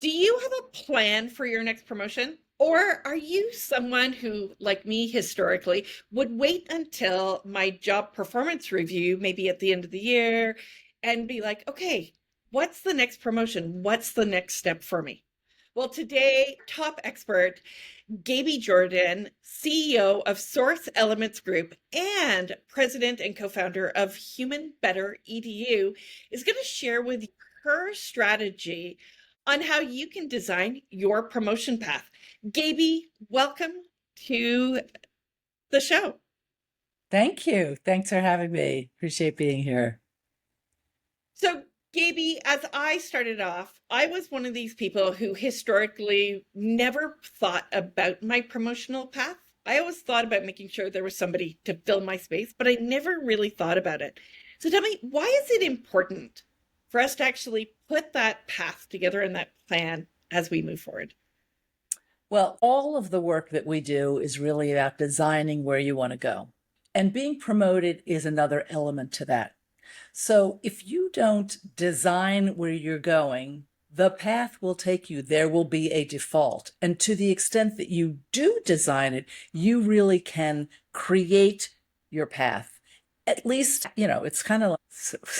Do you have a plan for your next promotion? Or are you someone who, like me historically, would wait until my job performance review, maybe at the end of the year, and be like, okay, what's the next promotion? What's the next step for me? Well, today, top expert Gaby Jordan, CEO of Source Elements Group and president and co founder of Human Better EDU, is going to share with you her strategy on how you can design your promotion path. Gaby, welcome to the show. Thank you. Thanks for having me. Appreciate being here. So, Gaby, as I started off, I was one of these people who historically never thought about my promotional path. I always thought about making sure there was somebody to fill my space, but I never really thought about it. So tell me, why is it important for us to actually put that path together and that plan as we move forward? Well, all of the work that we do is really about designing where you want to go. And being promoted is another element to that. So if you don't design where you're going, the path will take you. There will be a default. And to the extent that you do design it, you really can create your path. At least, it's kind of like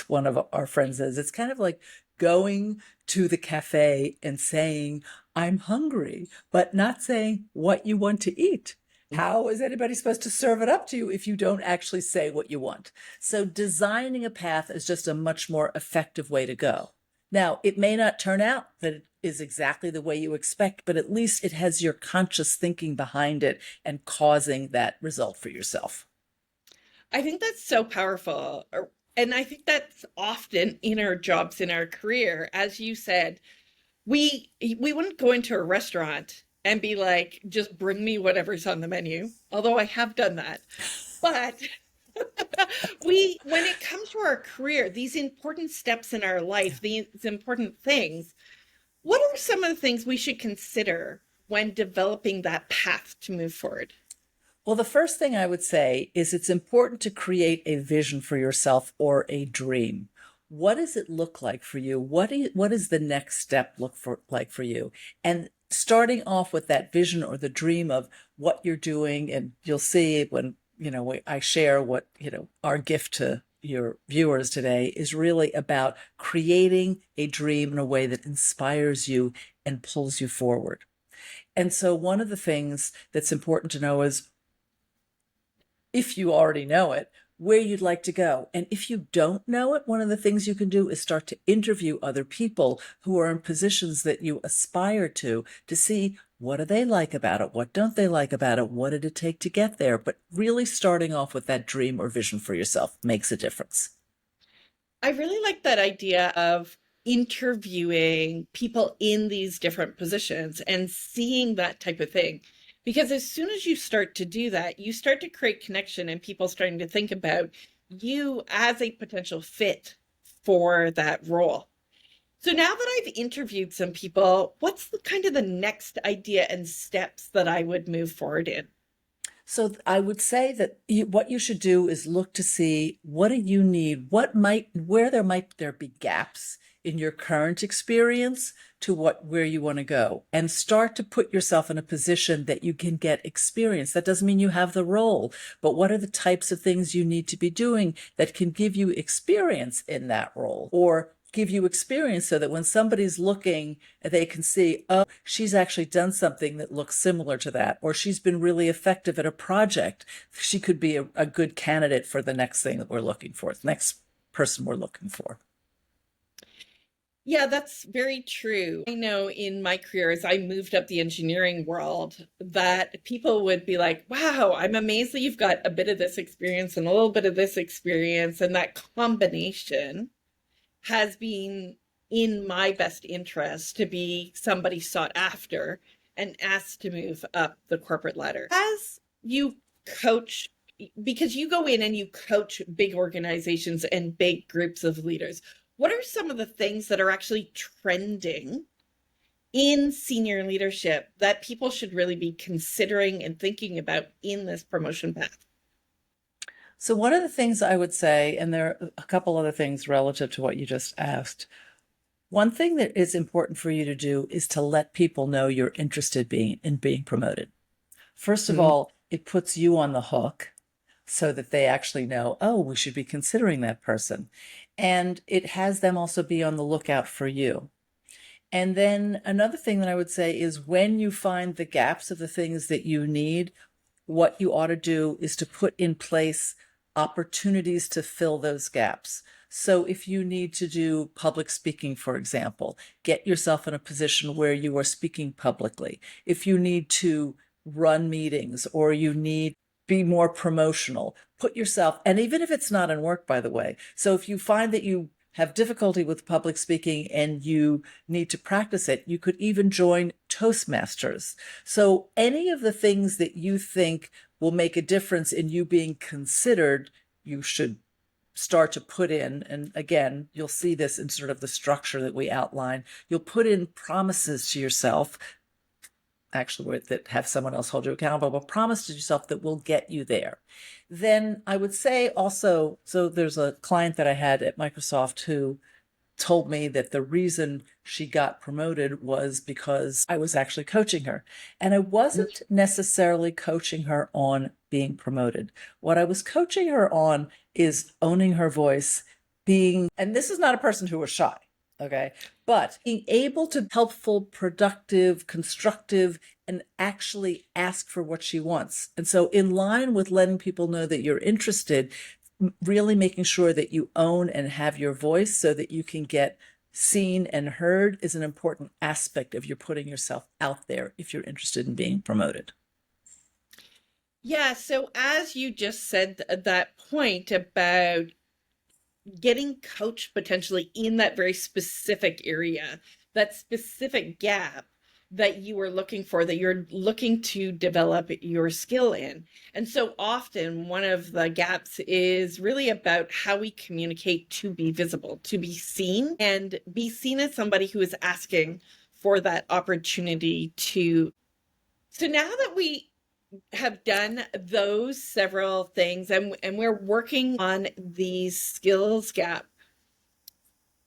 one of our friends says, it's kind of like going to the cafe and saying, I'm hungry, but not saying what you want to eat. How is anybody supposed to serve it up to you if you don't actually say what you want? So designing a path is just a much more effective way to go. Now, it may not turn out that it is exactly the way you expect, but at least it has your conscious thinking behind it and causing that result for yourself. I think that's so powerful. And I think that's often in our jobs, in our career. As you said, we wouldn't go into a restaurant and be like, just bring me whatever's on the menu, although I have done that. But we when it comes to our career, these important steps in our life, these important things, what are some of the things we should consider when developing that path to move forward? Well, the first thing I would say is it's important to create a vision for yourself or a dream. What does it look like for you? What is the next step like for you? And starting off with that vision or the dream of what you're doing, and you'll see when, I share what, our gift to your viewers today is really about creating a dream in a way that inspires you and pulls you forward. And so one of the things that's important to know is, if you already know it, where you'd like to go. And if you don't know it, one of the things you can do is start to interview other people who are in positions that you aspire to see what do they like about it? What don't they like about it? What did it take to get there? But really starting off with that dream or vision for yourself makes a difference. I really like that idea of interviewing people in these different positions and seeing that type of thing. Because as soon as you start to do that, you start to create connection and people starting to think about you as a potential fit for that role. So now that I've interviewed some people, what's the kind of the next idea and steps that I would move forward in? So I would say that what you should do is look to see what do you need, where there be gaps in your current experience to where you want to go, and start to put yourself in a position that you can get experience. That doesn't mean you have the role, but what are the types of things you need to be doing that can give you experience in that role, or give you experience so that when somebody's looking, they can see, oh, she's actually done something that looks similar to that, or she's been really effective at a project. She could be a good candidate for the next thing that we're looking for, the next person we're looking for. Yeah, that's very true. I know in my career, as I moved up the engineering world, that people would be like, wow, I'm amazed that you've got a bit of this experience and a little bit of this experience. And that combination has been in my best interest to be somebody sought after and asked to move up the corporate ladder. As you coach, because you go in and you coach big organizations and big groups of leaders, what are some of the things that are actually trending in senior leadership that people should really be considering and thinking about in this promotion path? So one of the things I would say, and there are a couple other things relative to what you just asked, One thing that is important for you to do is to let people know you're interested in being promoted. First of Mm. all, it puts you on the hook so that they actually know, oh, we should be considering that person. And it has them also be on the lookout for you. And then another thing that I would say is when you find the gaps of the things that you need, what you ought to do is to put in place opportunities to fill those gaps. So if you need to do public speaking, for example, get yourself in a position where you are speaking publicly. If you need to run meetings or you need be more promotional, put yourself, and even if it's not in work, by the way. So if you find that you have difficulty with public speaking and you need to practice it, you could even join Toastmasters. So any of the things that you think will make a difference in you being considered, you should start to put in. And again, you'll see this in sort of the structure that we outline. You'll put in promises to yourself, actually that have someone else hold you accountable, but promise to yourself that will get you there. Then I would say also, so there's a client that I had at Microsoft who told me that the reason she got promoted was because I was actually coaching her. And I wasn't necessarily coaching her on being promoted. What I was coaching her on is owning her voice, being, and this is not a person who was shy, okay, but being able to be helpful, productive, constructive, and actually ask for what she wants. And so in line with letting people know that you're interested, really making sure that you own and have your voice so that you can get seen and heard is an important aspect of your putting yourself out there if you're interested in being promoted. Yeah, so as you just said that point about getting coached potentially in that very specific area, that specific gap that you are looking for, that you're looking to develop your skill in. And so often one of the gaps is really about how we communicate to be visible, to be seen, and be seen as somebody who is asking for that opportunity to. So now that we have done those several things and we're working on these skills gap,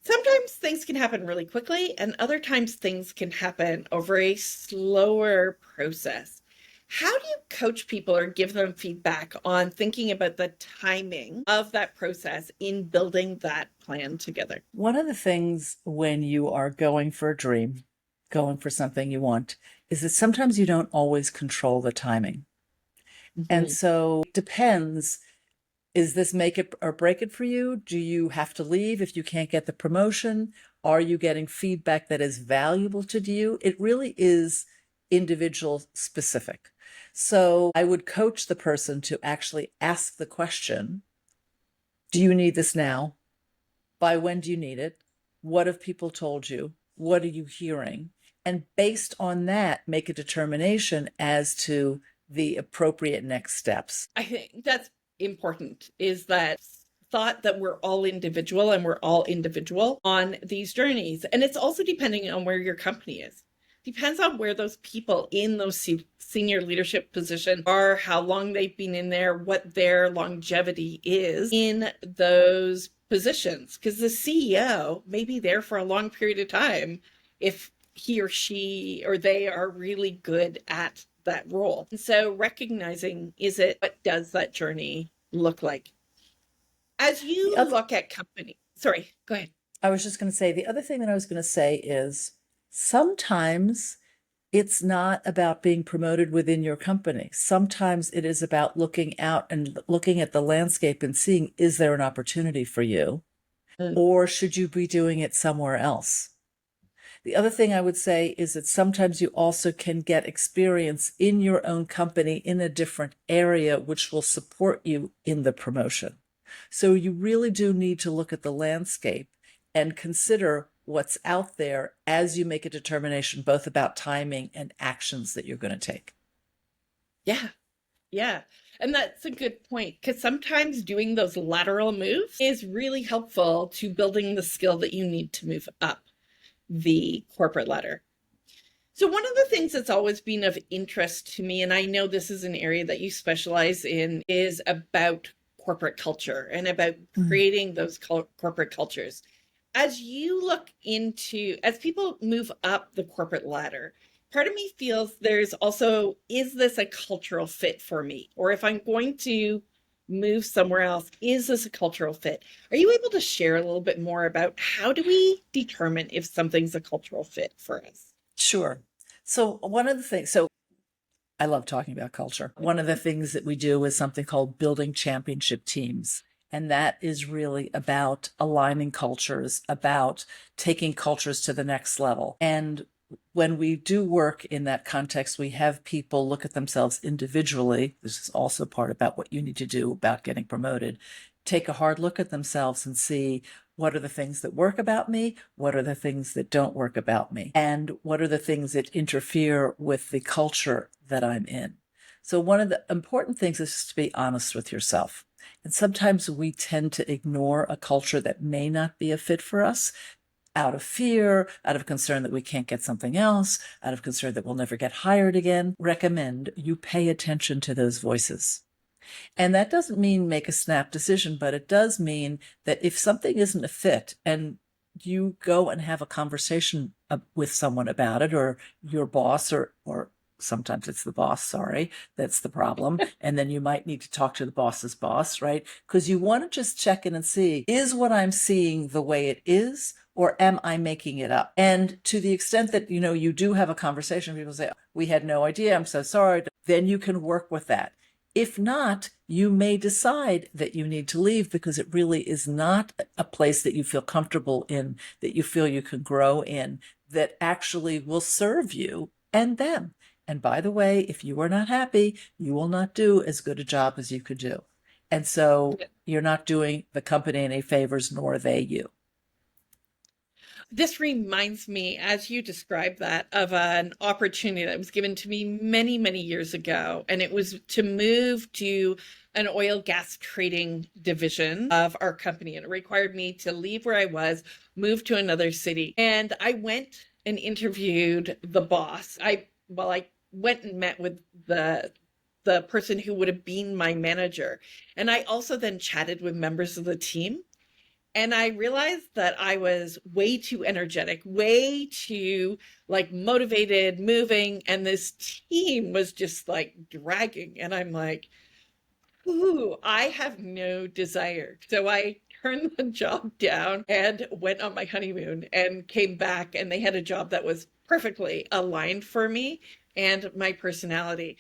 sometimes things can happen really quickly and other times things can happen over a slower process. How do you coach people or give them feedback on thinking about the timing of that process in building that plan together? One of the things when you are going for a dream, going for something you want, is that sometimes you don't always control the timing. And so it depends. Is this make it or break it for you? Do you have to leave if you can't get the promotion? Are you getting feedback that is valuable to you? It really is individual specific. So I would coach the person to actually ask the question, do you need this now? By when do you need it? What have people told you? What are you hearing? And based on that, make a determination as to the appropriate next steps. I think that's important, is that thought that we're all individual and we're all individual on these journeys. And it's also depending on where your company is. Depends on where those people in those senior leadership positions are, how long they've been in there, what their longevity is in those positions. Because the CEO may be there for a long period of time if he or she or they are really good at that role. And so recognizing, what does that journey look like? As you look at company, sorry, go ahead. I was just going to say, the other thing that I was going to say is sometimes it's not about being promoted within your company. Sometimes it is about looking out and looking at the landscape and seeing, is there an opportunity for you? Or should you be doing it somewhere else? The other thing I would say is that sometimes you also can get experience in your own company in a different area, which will support you in the promotion. So you really do need to look at the landscape and consider what's out there as you make a determination, both about timing and actions that you're going to take. Yeah. Yeah. And that's a good point, because sometimes doing those lateral moves is really helpful to building the skill that you need to move up the corporate ladder. So one of the things that's always been of interest to me, and I know this is an area that you specialize in, is about corporate culture and about creating those corporate cultures. as you look into, as people move up the corporate ladder, part of me feels there's also, is this a cultural fit for me? Or if I'm going to move somewhere else, is this a cultural fit? Are you able to share a little bit more about how do we determine if something's a cultural fit for us? Sure. So one of the things, so I love talking about culture. One of the things that we do is something called building championship teams. And that is really about aligning cultures, about taking cultures to the next level. And when we do work in that context, we have people look at themselves individually. This is also part about what you need to do about getting promoted. Take a hard look at themselves and see, what are the things that work about me? What are the things that don't work about me? And what are the things that interfere with the culture that I'm in? So one of the important things is just to be honest with yourself. And sometimes we tend to ignore a culture that may not be a fit for us out of fear, out of concern that we can't get something else, out of concern that we'll never get hired again. Recommend you pay attention to those voices. And that doesn't mean make a snap decision, but it does mean that if something isn't a fit and you go and have a conversation with someone about it, or your boss, or sometimes it's the boss, sorry, that's the problem. And then you might need to talk to the boss's boss, right? Because you want to just check in and see, is what I'm seeing the way it is, or am I making it up? And to the extent that, you do have a conversation, people say, we had no idea, I'm so sorry. Then you can work with that. If not, you may decide that you need to leave because it really is not a place that you feel comfortable in, that you feel you can grow in, that actually will serve you and them. And by the way, if you are not happy, you will not do as good a job as you could do. And so you're not doing the company any favors, nor they you. This reminds me, as you described that, of an opportunity that was given to me many, many years ago. And it was to move to an oil gas trading division of our company. And it required me to leave where I was, move to another city. And I went and interviewed the boss. I went and met with the person who would have been my manager. And I also then chatted with members of the team. And I realized that I was way too energetic, way too motivated, moving, and this team was just dragging. And I'm like, ooh, I have no desire. So I turned the job down and went on my honeymoon and came back, and they had a job that was perfectly aligned for me and my personality.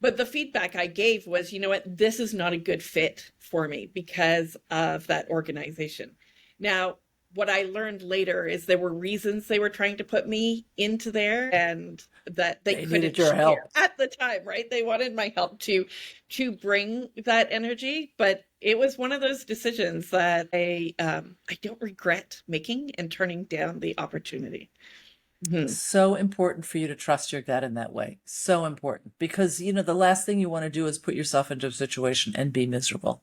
But the feedback I gave was, you know what, this is not a good fit for me because of that organization. Now, what I learned later is there were reasons they were trying to put me into there, and that they couldn't your help share at the time, right? They wanted my help to bring that energy, but it was one of those decisions that I don't regret making and turning down the opportunity. So important for you to trust your gut in that way. So important, because the last thing you want to do is put yourself into a situation and be miserable.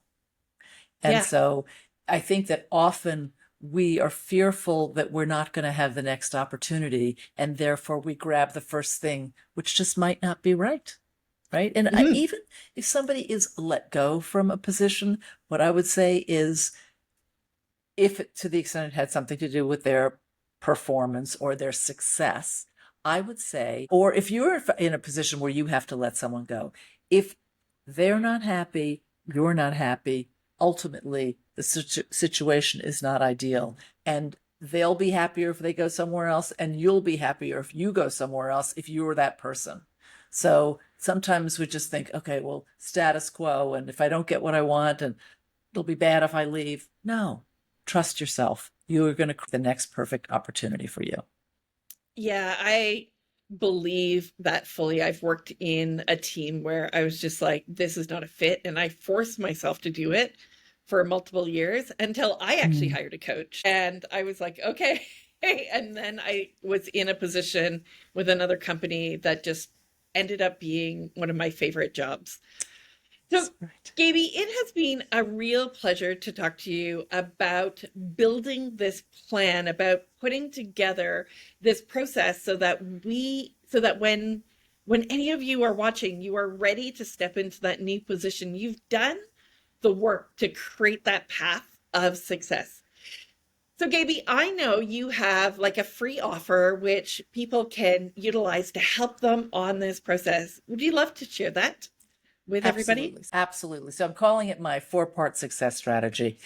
And so I think that often we are fearful that we're not going to have the next opportunity, and therefore we grab the first thing, which just might not be right. Right. And even if somebody is let go from a position, what I would say is, if to the extent it had something to do with their performance or their success, I would say, or if you're in a position where you have to let someone go, if they're not happy, you're not happy, ultimately the situation is not ideal. And they'll be happier if they go somewhere else, and you'll be happier if you go somewhere else if you were that person. So sometimes we just think, okay, well, status quo, and if I don't get what I want, and it'll be bad if I leave. No, trust yourself. You are going to create the next perfect opportunity for you. Yeah, I believe that fully. I've worked in a team where I was just like, this is not a fit. And I forced myself to do it for multiple years until I actually hired a coach. And I was like, okay. And then I was in a position with another company that just ended up being one of my favorite jobs. So, Gaby, it has been a real pleasure to talk to you about building this plan, about putting together this process so that when any of you are watching, you are ready to step into that new position. You've done the work to create that path of success. So, Gaby, I know you have like a free offer which people can utilize to help them on this process. Would you love to share that with everybody? Absolutely. Absolutely. So I'm calling it my 4-part success strategy.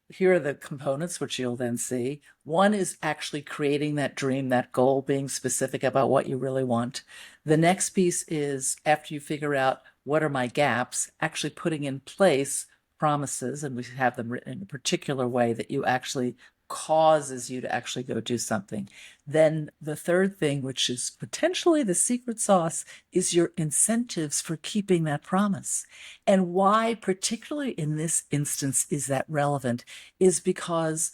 Here are the components, which you'll then see. One is actually creating that dream, that goal, being specific about what you really want. The next piece is, after you figure out what are my gaps, actually putting in place promises, and we have them written in a particular way that you actually causes you to actually go do something. Then the third thing, which is potentially the secret sauce, is your incentives for keeping that promise. And why, particularly in this instance, is that relevant is because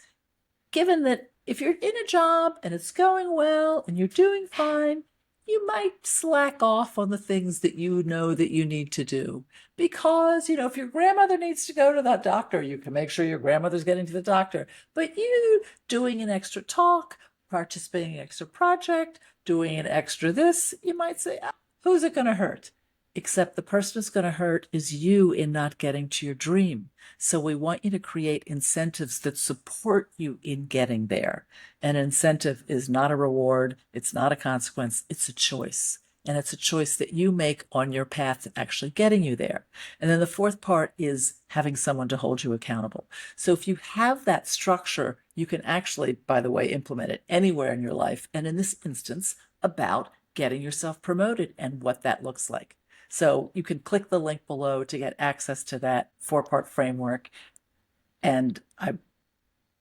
given that if you're in a job and it's going well and you're doing fine, you might slack off on the things that you know that you need to do. Because, if your grandmother needs to go to the doctor, you can make sure your grandmother's getting to the doctor. But you doing an extra talk, participating in an extra project, doing an extra this, you might say, who's it going to hurt? Except the person who's going to hurt is you in not getting to your dream. So we want you to create incentives that support you in getting there. An incentive is not a reward. It's not a consequence. It's a choice. And it's a choice that you make on your path to actually getting you there. And then the fourth part is having someone to hold you accountable. So if you have that structure, you can actually, by the way, implement it anywhere in your life. And in this instance, about getting yourself promoted and what that looks like. So you can click the link below to get access to that 4-part framework. And I'm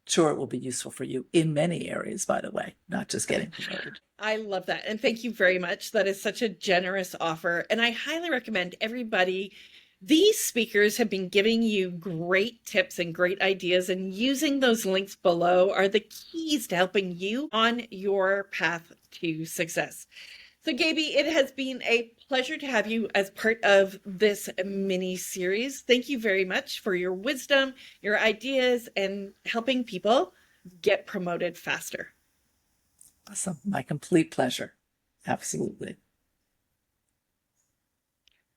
sure it will be useful for you in many areas, by the way, not just getting promoted. I love that. And thank you very much. That is such a generous offer. And I highly recommend everybody. These speakers have been giving you great tips and great ideas, and using those links below are the keys to helping you on your path to success. So, Gaby, it has been a pleasure to have you as part of this mini series. Thank you very much for your wisdom, your ideas, and helping people get promoted faster. Awesome. My complete pleasure. Absolutely.